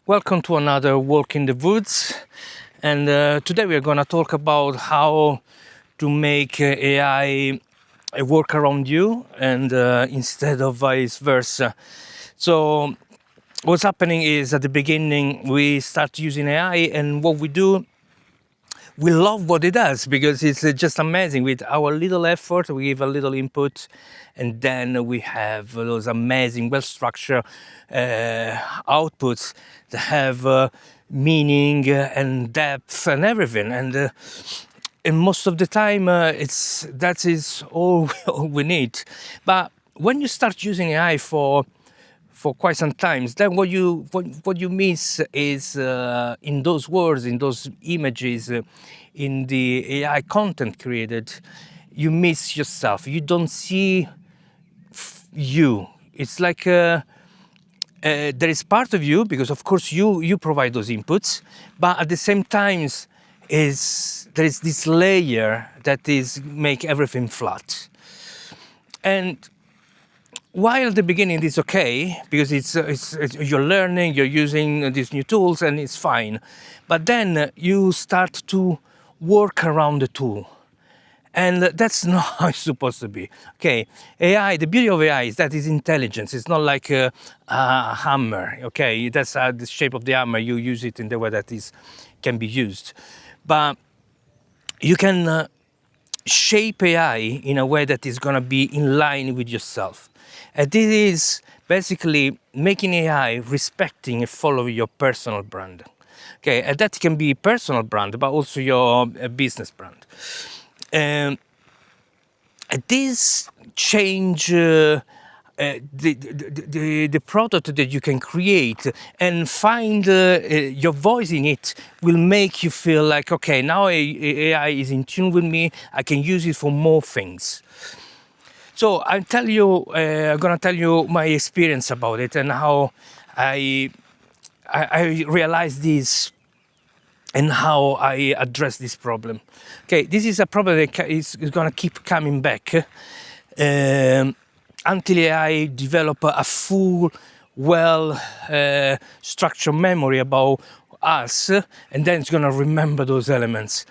Welcome to another Walk in the Woods. And today we are going to talk about how to make AI work around you and instead of vice versa. So, what's happening is at the beginning we start using AI, and what we do, we love what it does because it's just amazing. With our little effort, we give a little input, and then we have those amazing, well-structured outputs that have meaning and depth and everything. And most of the time, that is all, all we need. But when you start using AI for quite some times, then what you miss is in those words, in those images, in the AI content created, you miss yourself. You don't see you. It's like there is part of you because of course you provide those inputs, but at the same time there is this layer that is make everything flat. And while at the beginning it's okay because you're learning, you're using these new tools and it's fine, but then you start to work around the tool, and that's not how it's supposed to be. Okay, AI. The beauty of AI is that it's intelligence. It's not like a hammer. Okay, that's the shape of the hammer. You use it in the way that is can be used, but you can shape AI in a way that is going to be in line with yourself. And this is basically making AI respecting and following your personal brand. Okay, and that can be personal brand, but also your business brand. And this change the product that you can create and find your voice in it will make you feel like, okay, now AI is in tune with me. I can use it for more things. So I'm gonna tell you my experience about it and how I realized this and how I address this problem. Okay, this is a problem that is gonna keep coming back until I develop a full, structured memory about us, and then it's gonna remember those elements.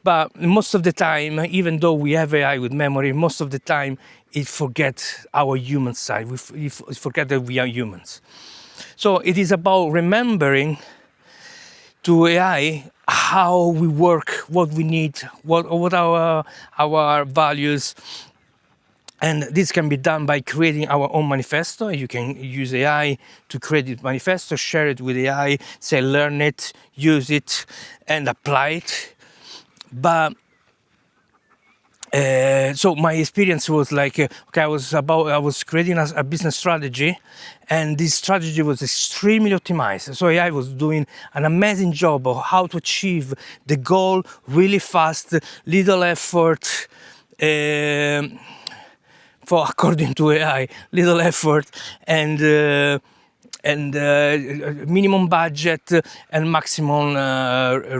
But most of the time, even though we have AI with memory, most of the time it forgets our human side. We forget that we are humans. So it is about remembering to AI how we work, what we need, what our values. And this can be done by creating our own manifesto. You can use AI to create a manifesto, share it with AI, say learn it, use it, and apply it. But so my experience was like, okay, I was creating a business strategy, and this strategy was extremely optimized. So AI was doing an amazing job of how to achieve the goal really fast, little effort. For according to AI, little effort and minimum budget and maximum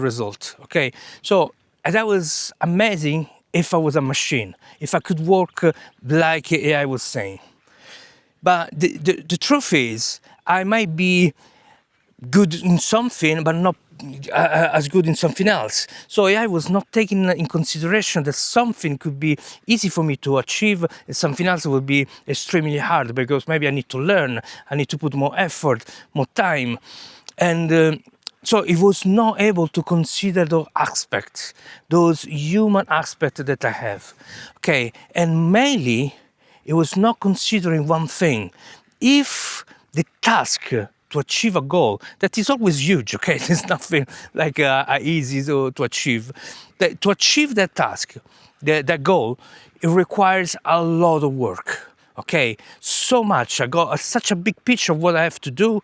result. Okay, so that was amazing. If I was a machine, if I could work like AI was saying, but the truth is, I might be good in something, but not as good in something else. So AI was not taking in consideration that something could be easy for me to achieve, and something else would be extremely hard because maybe I need to learn, I need to put more effort, more time, and so it was not able to consider those aspects, those human aspects that I have. Okay, and mainly it was not considering one thing. If the task to achieve a goal that is always huge, okay, there's nothing like easy to achieve. To achieve that task, that goal, it requires a lot of work. Okay, so much. I got such a big picture of what I have to do.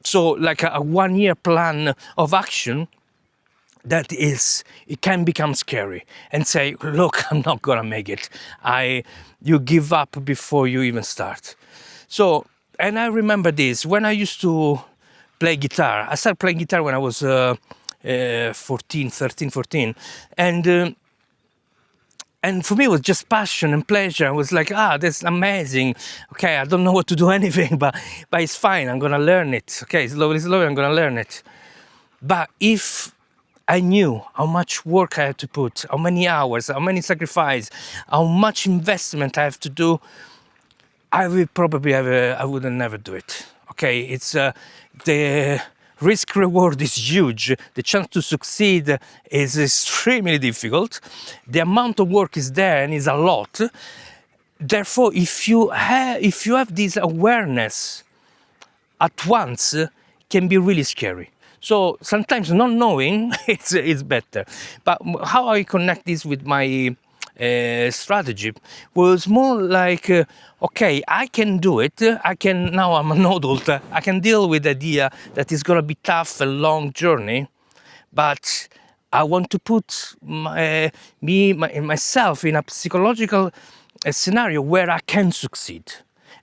So like a 1 year plan of action, that is, it can become scary and say, look, I'm not gonna make it. You give up before you even start. So, and I remember this when I used to play guitar. I started playing guitar when I was 13, 14, and And for me, it was just passion and pleasure. I was like, that's amazing. Okay, I don't know what to do anything, but it's fine. I'm gonna learn it. Okay, slowly, I'm gonna learn it. But if I knew how much work I had to put, how many hours, how many sacrifice, how much investment I have to do, I would probably I would never do it. Okay, it's the risk reward is huge. The chance to succeed is extremely difficult. The amount of work is there and is a lot. Therefore, if you have this awareness at once, it can be really scary. So sometimes not knowing is better. But how I connect this with my strategy was more like, okay, I can do it. I can, now I'm an adult. I can deal with the idea that it's gonna be tough, a long journey, but I want to put myself in a psychological scenario where I can succeed.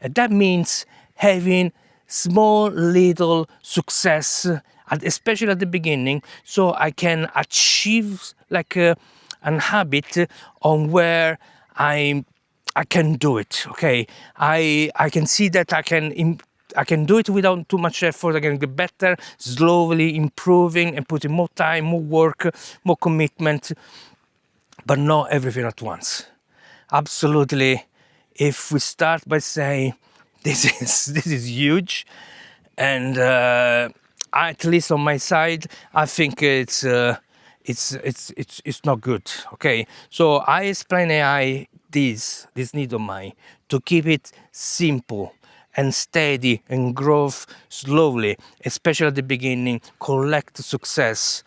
And that means having small little success, especially at the beginning, so I can achieve like an habit on where I can do it. Okay, I can see that I can do it without too much effort. I can get better, slowly improving and putting more time, more work, more commitment, but not everything at once. Absolutely. If we start by saying this is huge, and at least on my side, I think it's not good. Okay, so I explain AI this need of mine to keep it simple and steady and growth slowly, especially at the beginning, collect success.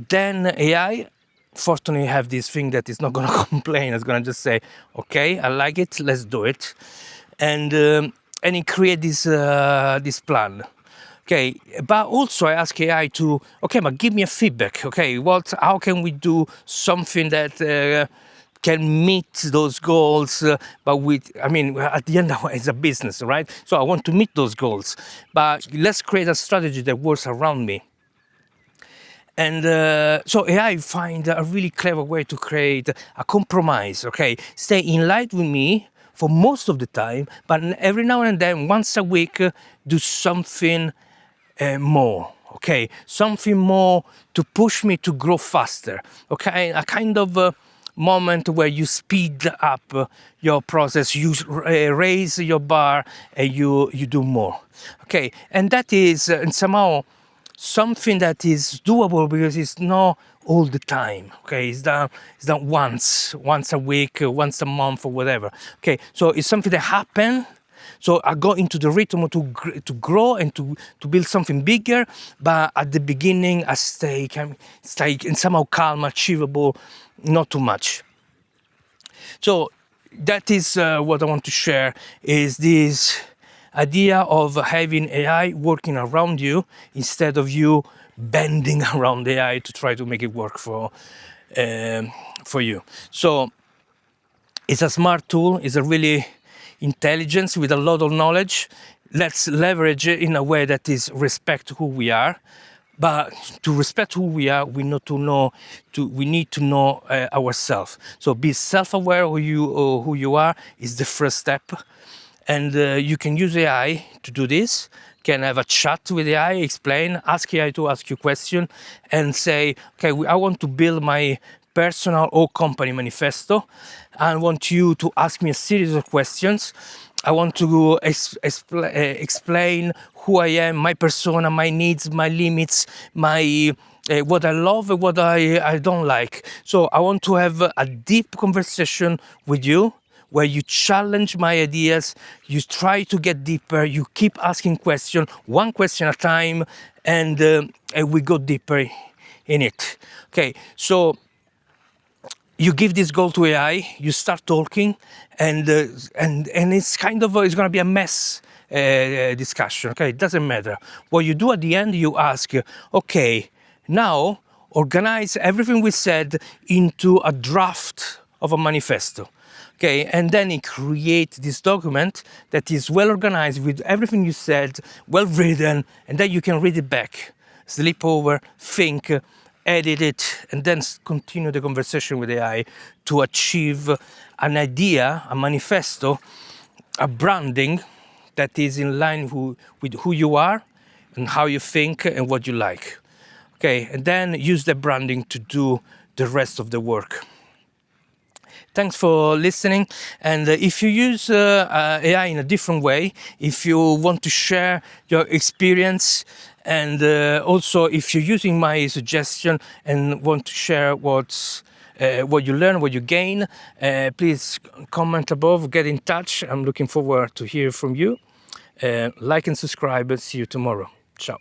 Then AI, fortunately, have this thing that is not going to complain. It's going to just say, okay, I like it, let's do it. And it create this plan. Okay, but also I ask AI to, okay, but give me a feedback. Okay, how can we do something that can meet those goals, but at the end it's a business, right? So I want to meet those goals, but let's create a strategy that works around me. And so AI find a really clever way to create a compromise, okay? Stay in line with me for most of the time, but every now and then, once a week, do something more, okay? Something more to push me to grow faster, okay? A kind of moment where you speed up your process, you raise your bar, and you do more, okay? And that is somehow something that is doable because it's not all the time. Okay, it's done once a week, once a month, or whatever. Okay, so it's something that happens. So I go into the rhythm to grow and to build something bigger. But at the beginning, I stay and somehow calm, achievable, not too much. So that is what I want to share. Is this idea of having AI working around you instead of you bending around AI to try to make it work for you. So it's a smart tool. It's a really intelligence with a lot of knowledge. Let's leverage it in a way that is respect who we are. But to respect who we are, we need to know ourselves. So be self-aware of who you are is the first step. And you can use AI to do this. Can have a chat with AI, explain, ask AI to ask you question, and say, okay, I want to build my personal or company manifesto. I want you to ask me a series of questions. I want to explain who I am, my persona, my needs, my limits, my what I love and what I don't like. So I want to have a deep conversation with you, where you challenge my ideas, you try to get deeper, you keep asking questions, one question at a time, and we go deeper in it. Okay, so you give this goal to AI, you start talking, and it's kind of it's going to be a mess discussion. Okay, it doesn't matter. What you do at the end, you ask, okay, now organize everything we said into a draft of a manifesto. Okay, and then it creates this document that is well organized with everything you said, well written, and then you can read it back, sleep over, think, edit it, and then continue the conversation with AI to achieve an idea, a manifesto, a branding that is in line with who you are and how you think and what you like. Okay, and then use the branding to do the rest of the work. Thanks for listening. And if you use AI in a different way, if you want to share your experience, and also if you're using my suggestion and want to share what you learn, what you gain, please comment above, get in touch. I'm looking forward to hear from you. Like and subscribe. See you tomorrow. Ciao.